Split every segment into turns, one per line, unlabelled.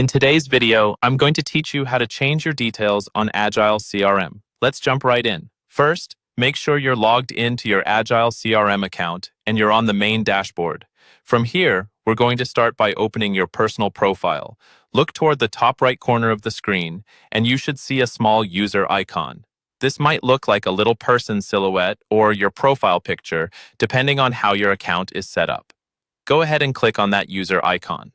In today's video, I'm going to teach you how to change your details on Agile CRM. Let's jump right in. First, make sure you're logged into your Agile CRM account and you're on the main dashboard. From here, we're going to start by opening your personal profile. Look toward the top right corner of the screen, and you should see a small user icon. This might look like a little person silhouette or your profile picture, depending on how your account is set up. Go ahead and click on that user icon.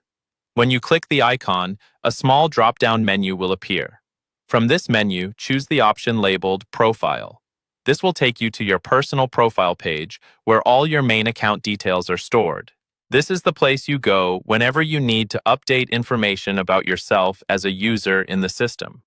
When you click the icon, a small drop-down menu will appear. From this menu, choose the option labeled Profile. This will take you to your personal profile page, where all your main account details are stored. This is the place you go whenever you need to update information about yourself as a user in the system.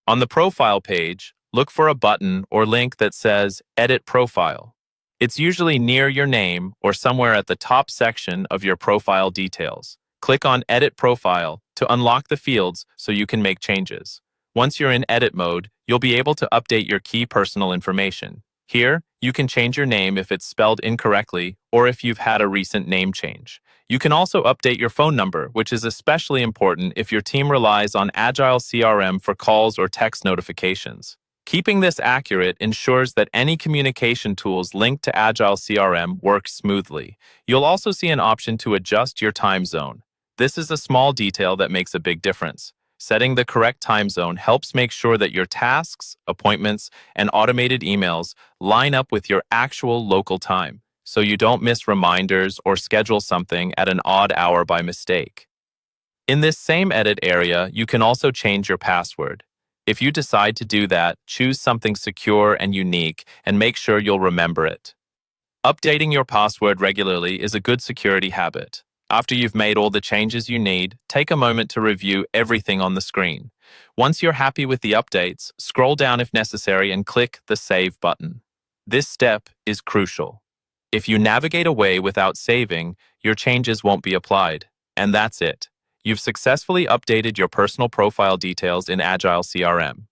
On the profile page, look for a button or link that says Edit Profile. It's usually near your name or somewhere at the top section of your profile details. Click on Edit Profile to unlock the fields so you can make changes. Once you're in edit mode, you'll be able to update your key personal information. Here, you can change your name if it's spelled incorrectly or if you've had a recent name change. You can also update your phone number, which is especially important if your team relies on Agile CRM for calls or text notifications. Keeping this accurate ensures that any communication tools linked to Agile CRM work smoothly. You'll also see an option to adjust your time zone. This is a small detail that makes a big difference. Setting the correct time zone helps make sure that your tasks, appointments, and automated emails line up with your actual local time, so you don't miss reminders or schedule something at an odd hour by mistake. In this same edit area, you can also change your password. If you decide to do that, choose something secure and unique and make sure you'll remember it. Updating your password regularly is a good security habit. After you've made all the changes you need, take a moment to review everything on the screen. Once you're happy with the updates, scroll down if necessary and click the Save button. This step is crucial. If you navigate away without saving, your changes won't be applied. And that's it. You've successfully updated your personal profile details in Agile CRM.